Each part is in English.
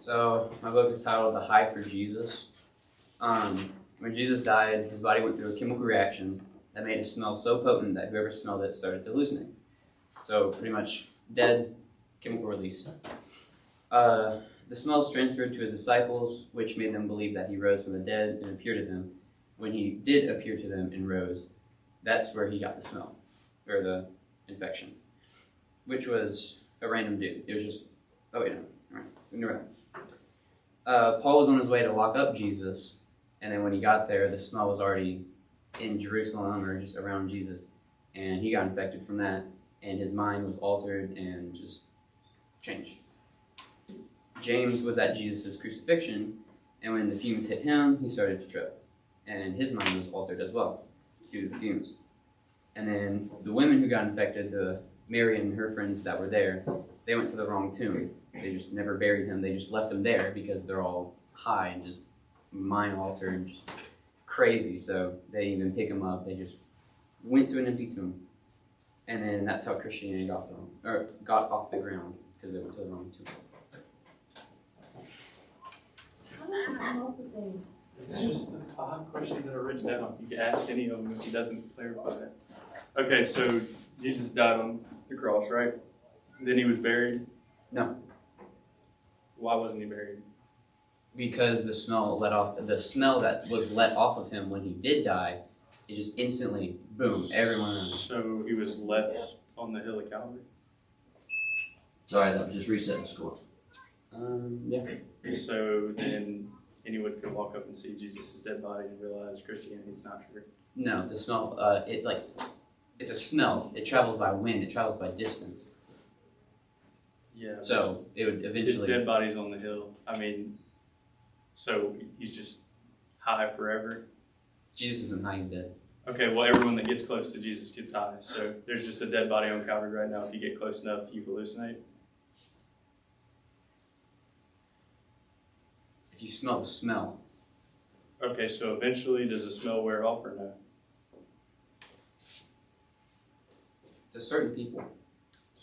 So my book is titled The High for Jesus. When Jesus died, his body went through a chemical reaction that made it smell so potent that whoever smelled it started to hallucinate. So pretty much dead, chemical release. The smells transferred to his disciples, which made them believe that he rose from the dead and appeared to them. When he did appear to them and rose, that's where he got the smell, or the infection, which was a random dude. It was just, Paul was on his way to lock up Jesus, and then when he got there, the smell was already in Jerusalem or just around Jesus, and he got infected from that, and his mind was altered and just changed. James was at Jesus' crucifixion, and when the fumes hit him, he started to trip, and his mind was altered as well due to the fumes. And then the women who got infected, Mary and her friends that were there, they went to the wrong tomb. They just never buried him. They just left him there because they're all high and just mind altered and just crazy. So they didn't even pick him up. They just went to an empty tomb. And then that's how Christianity got off the ground, because they went to the wrong tomb. How does it come up with things? It's just the 5 questions that are written down. You can ask any of them if he doesn't clarify it. Okay, so Jesus died on the cross, right? Then he was buried? No. Why wasn't he buried? Because the smell that was let off of him when he did die, it just instantly, boom, everyone around him. So he was left on the hill of Calvary? Sorry, that was just resetting the score. Yeah. So then anyone could walk up and see Jesus' dead body and realize Christianity's not true? No, the smell, it's a smell. It travels by wind. It travels by distance. Yeah. So it would His eventually. dead body's on the hill. I mean, so he's just high forever? Jesus isn't high, he's dead. Okay, well, everyone that gets close to Jesus gets high. So there's just a dead body on Calvary right now. If you get close enough, you hallucinate. If you smell the smell. Okay, so eventually, does the smell wear off or no? To certain people. To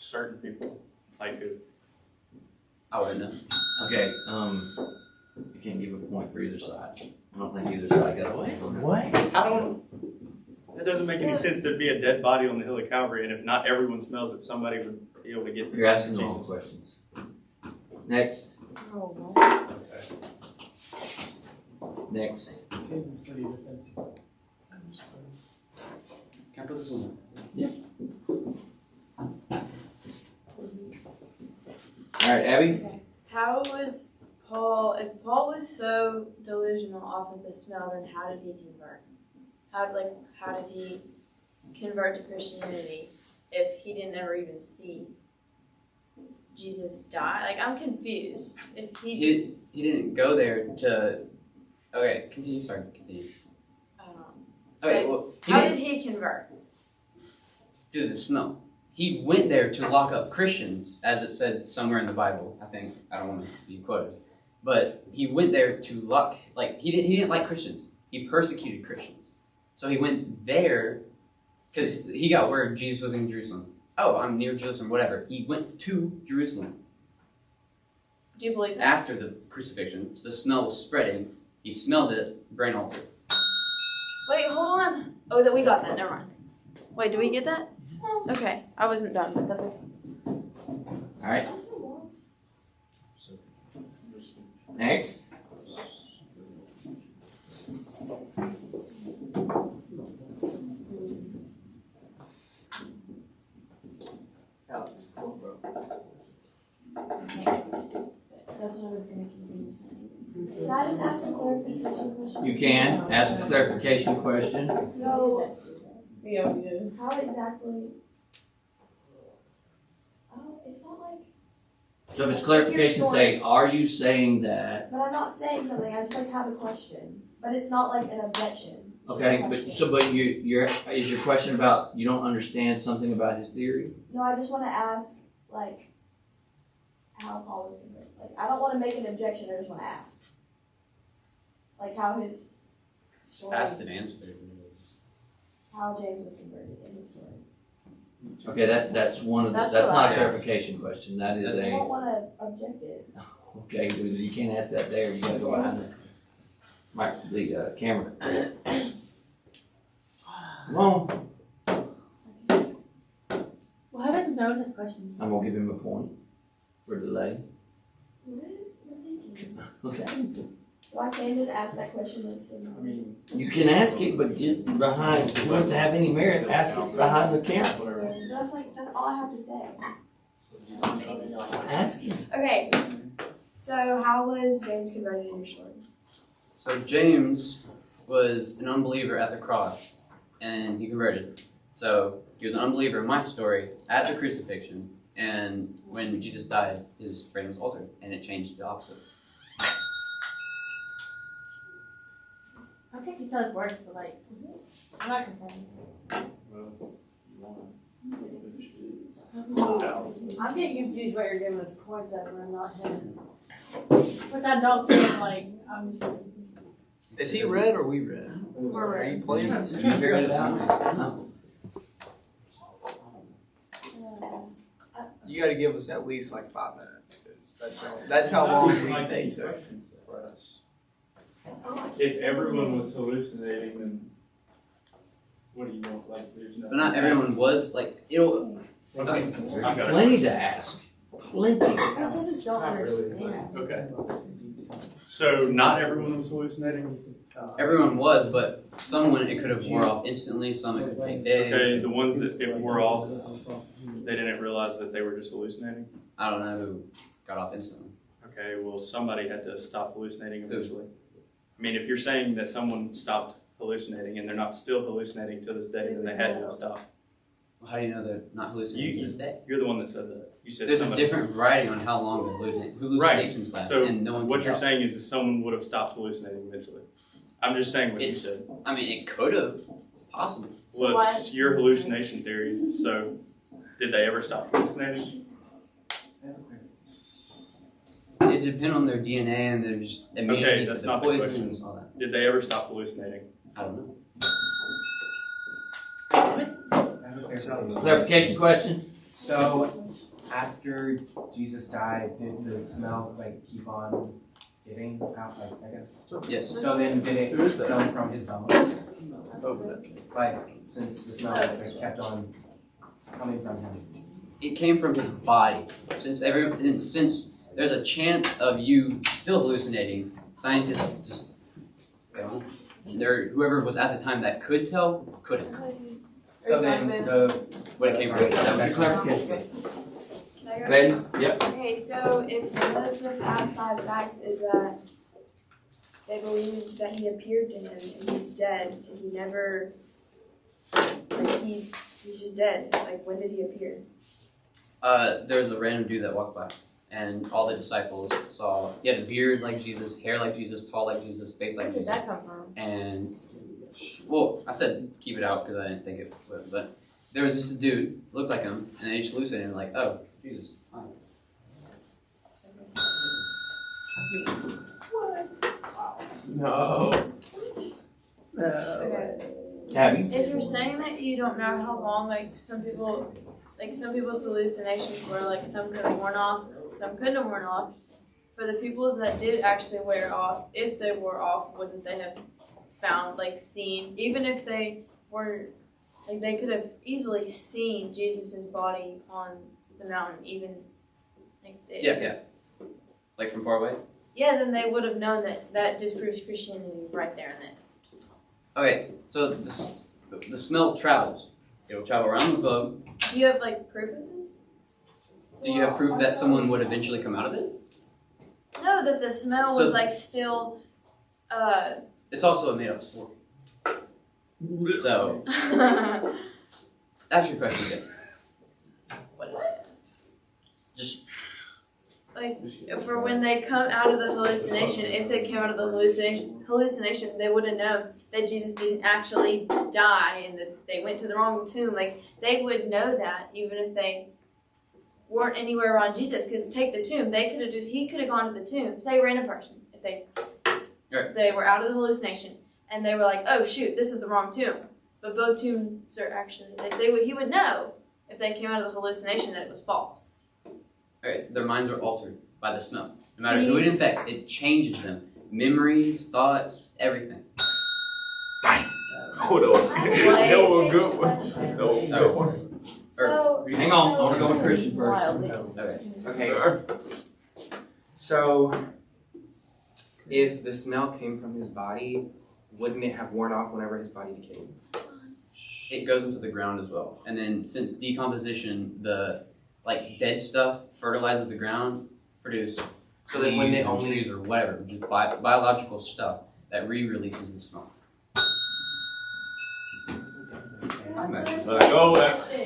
certain people, like who? I wouldn't know. Okay, you can't give a point for either side. I don't think either side got away from it. What? I don't. That doesn't make any sense. There'd be a dead body on the hill of Calvary, and if not everyone smells it, somebody would be able to get. You're asking the wrong Jesus. questions. Next. Oh, well. Next. His is pretty defensive. Can I put this on? All right, Abby. Okay. How was Paul, if Paul was so delusional off of the smell, then how did he convert? How did he convert to Christianity if he didn't ever even see Jesus die? Like, I'm confused. If He didn't go there to. Okay, continue. Sorry, continue. Okay, well, how did he convert? Due to the smell. He went there to lock up Christians, as it said somewhere in the Bible. I think I don't want to be quoted, but he went there to lock. He didn't like Christians. He persecuted Christians, so he went there because he got word Jesus was in Jerusalem. Oh, I'm near Jerusalem. Whatever. He went to Jerusalem Do you believe that? after the crucifixion. So the smell was spreading. He smelled it. Brain altered. Wait, hold on. Oh, that we got that. Never mind. Wait, did we get that? Okay, I wasn't done, but that's okay. All right. Next. That's what I was going to continue saying. Can I just ask a clarification question? You can ask a clarification question. So, how exactly? Oh, it's not like. So if it's clarification, say, are you saying that? But I'm not saying something. I just have a question. But it's not like an objection. It's just a Okay, question. but is your question about you don't understand something about his theory? No, I just want to ask how Paul was converted. I don't want to make an objection. I just want to ask. How his story. Asked and answered. How James was converted in his story. Okay, that's one of the, That's that's what not I- a clarification question. That is I don't a want to object it. Okay, dude, you can't ask that there. You gotta go behind the camera. Come on. Well, how does know his questions? I'm gonna give him a point for delay. What? Okay. Why can't just ask that question next to I him? mean, You can ask it, but get behind. If you want it to have any merit, ask it behind the camera. whatever. That's all I have to say. Ask it. Okay, so how was James converted in your story? So James was an unbeliever at the cross, and he converted. So he was an unbeliever in my story at the crucifixion, and when Jesus died, his brain was altered, and it changed the opposite. I don't think he said his words, but like, I'm not complaining. Well, you want I'm getting confused what you're giving us points over and not him. Which I don't think, like, I'm just. Is he red or we red? We're Are red. you playing? You figured it out? No. You gotta give us at least like 5 minutes, 'cause that's how long we think took. If everyone was hallucinating, then what do you want? Like, there's no. But not everyone was like it'll. Okay. There's plenty to ask. Plenty. I just don't understand. Okay. So not everyone was hallucinating. Everyone was, but someone it could have wore off instantly. Some it could take days. Okay, the ones that it wore off, they didn't realize that they were just hallucinating. I don't know who got off instantly. Okay, well somebody had to stop hallucinating eventually. I mean, if you're saying that someone stopped hallucinating and they're not still hallucinating to this day, then they had to have stopped. Well, how do you know they're not hallucinating to this day? You're the one that said that. You said There's a somebody- different variety on how long the hallucinations last, So and no one what can you're tell. saying is that someone would have stopped hallucinating eventually. I'm just saying what you It's- said. I mean, it could have. It's possible. So Well, it's your hallucination theory. So, did they ever stop hallucinating? It depends on their DNA and their just immunity to that's the not the poison question. and all that. Did they ever stop hallucinating? I don't know. Clarification question? So, after Jesus died, did the smell like keep on getting out? Like I guess. Yes. So then, did it Who is that? come from his bones? Over there. Like since the smell like, kept on coming from him. It came from his body. Since there's a chance of you still hallucinating, scientists just whoever was at the time that could tell couldn't. So then the What it came from. That was your clarification. Can I go? Ben? Yep. Okay, so if one of the five facts is that they believe that he appeared to him and he's dead and he never, like he's just dead. Like when did he appear? There was a random dude that walked by, and all the disciples saw he had a beard like Jesus, hair like Jesus, tall like Jesus, face Where like did Jesus. that come from? And well, I said keep it out because I didn't think it would, but there was just a dude looked like him, and they just hallucinated and like, oh, Jesus. Fine. No. No. Okay. Tabby? If you're saying that you don't know how long, like some people's hallucinations were like some could have worn off, some couldn't have worn off. For the peoples that did actually wear off, if they wore off, wouldn't they have found seen, even if they were they could have easily seen Jesus's body on the mountain, even Yeah. Like from far away. Yeah, then they would have known that disproves Christianity right there and then. Okay, so the smell travels. It'll travel around the globe. Do you have proof of this? Do you have proof that someone would eventually come out of it? No, that the smell So- was still. It's also a made-up story. So, ask your question again. What did I ask? Just For when they come out of the hallucination, if they came out of the hallucination, they would have known that Jesus didn't actually die and that they went to the wrong tomb. They would know that even if they weren't anywhere around Jesus. Because take the tomb, he could have gone to the tomb. Say a random person, if they were out of the hallucination and they were like, oh shoot, this is the wrong tomb. But both tombs are actually he would know if they came out of the hallucination that it was false. alright, their minds are altered. by the smell. No matter who it infects, it changes them. Memories, thoughts, everything. Hold on. That was a good one. That was a good one. So Hang on, I wanna go with Christian first. Okay. Okay. So, if the smell came from his body, wouldn't it have worn off whenever his body decayed? It goes into the ground as well. And then since decomposition, the dead stuff fertilizes the ground, produce So then wouldn't leaves it and only... trees or whatever, just biological stuff that re-releases the smell. Go.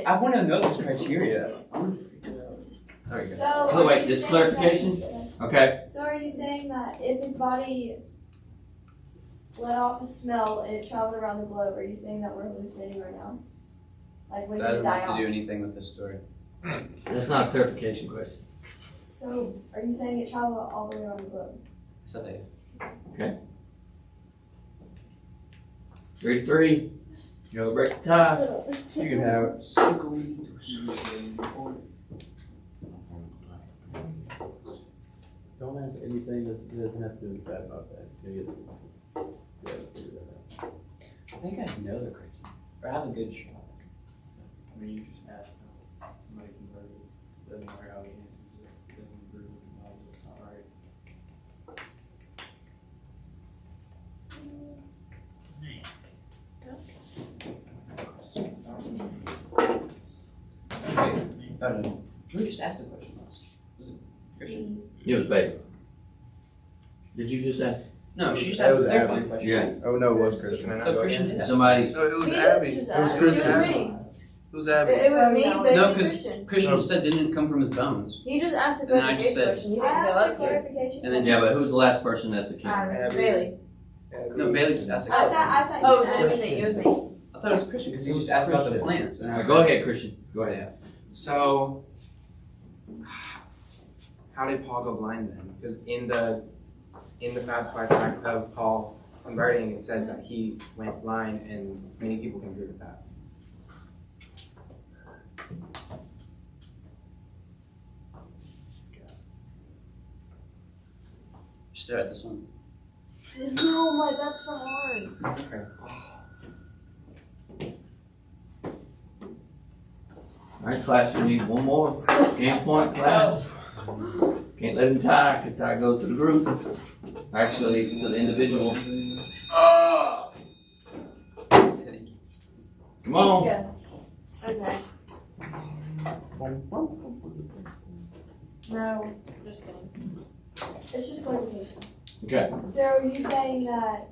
I want to know this criteria. There you go. So wait, this clarification? Okay. So are you saying that if his body let off a smell and it traveled around the globe, are you saying that we're hallucinating right now? Like when That did doesn't it die have to off? do anything with this story. That's not a clarification question. So are you saying it traveled all the way around the globe? So they, 3 to 3. You'll break the tie. You can have it. Don't ask anything that doesn't have to do with that about that. I think I know the criteria. Or I have a good shot. I mean, you just ask them. Somebody converted. Doesn't matter how he answers it. Doesn't prove it. No, it's not right. Who just asked the question last? Was it Christian? It was baby. Did you just ask? No, she just That asked a was clarifying Abby. question. Yeah. Oh, no, it was Christian. So Christian did ask. Somebody. No, it was We didn't Abby. just It was ask. Christian. It was me. It was Abby. It was me, but No, me, because Christian. Christian said didn't come from his bones. He just asked a And I just clarification said- question. He I didn't go asked a up here. clarification. And then- Yeah, but who's the last person at the camp? Abby. Bailey. No, Bailey just asked a I question. said Oh, then it was me. It was me. I thought it was Christian because he just asked about the plants. And I was Go like, ahead, Christian. Go ahead. So, how did Paul go blind then? Because in the fact of Paul converting, it says that he went blind, and many people can agree with that. Stare at the sun. No, that's for ours. Okay. All right, class, we need one more. Game point, class. Can't let him tie, because tie goes to the group. Actually, to the individual. Come on. Yeah. Okay. No, just kidding. It's just clarification. Okay. So are you saying that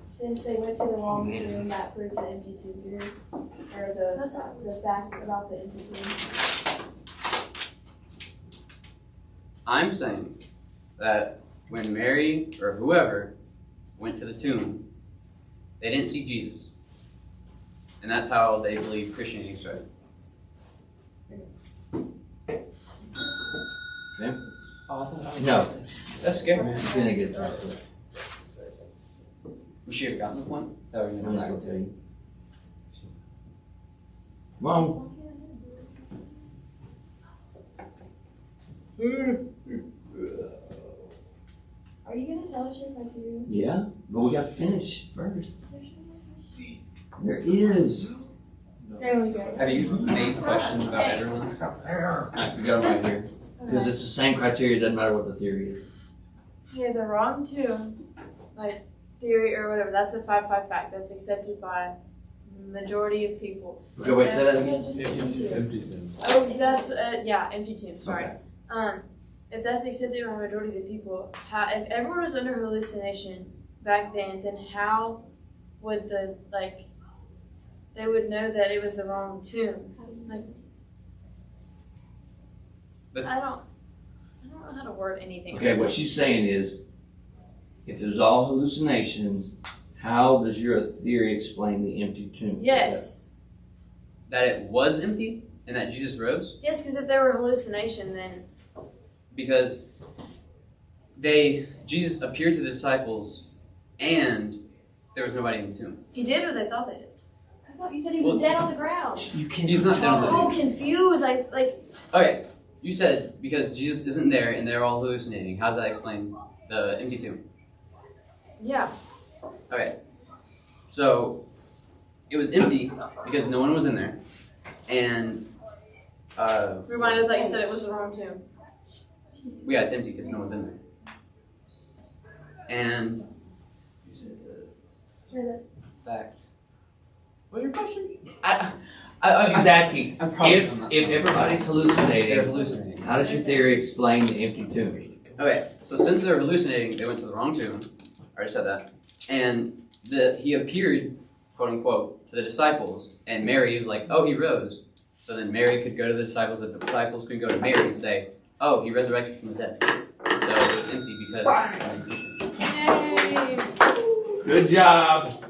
since they went to the wrong tomb, that proves the empty tomb theory? Or the fact about the empty tomb? I'm saying that when Mary or whoever went to the tomb, they didn't see Jesus. And that's how they believe Christianity started. Okay. Oh, No. That's scary. You're gonna get that. We should have gotten the point. Oh, I'm not gonna tell you. Come on. Are you gonna tell us your criteria? Yeah, but we gotta finish first. There is. There we go. Have you made questions about everyone's? Alright, we got them right here. Because it's the same criteria, doesn't matter what the theory is. Yeah, the wrong tomb, theory or whatever, that's a 5-5 fact. That's accepted by majority of people. Okay, wait, say that again. Just empty tomb. Oh, that's, empty tomb, sorry. Okay. If that's accepted by majority of the people, if everyone was under hallucination back then how would they would know that it was the wrong tomb? But- I don't know how to word anything. Okay, what she's saying is, if there's all hallucinations, how does your theory explain the empty tomb? Yes. That it was empty and that Jesus rose? Yes, because if they were hallucination, then Because Jesus appeared to the disciples and there was nobody in the tomb. he did or they thought they did. I thought you said he was Well, dead on the ground. You can't. He's not dead on the So confused. Okay, You said because Jesus isn't there and they're all hallucinating. How does that explain the empty tomb? Yeah. Okay. So it was empty because no one was in there, and Reminded that you said it was the wrong tomb. yeah, it's empty because no one's in there. And you said the fact. What's your question? She's asking I'm probably if not everybody's they're hallucinating, hallucinating. how does your theory explain the empty tomb? Okay, so since they're hallucinating, they went to the wrong tomb. I already said that. And he appeared, quote unquote, to the disciples, and Mary was like, oh, he rose. So then Mary could go to the disciples, the disciples could go to Mary and say, oh, he resurrected from the dead. So it was empty because. Yay! Good job.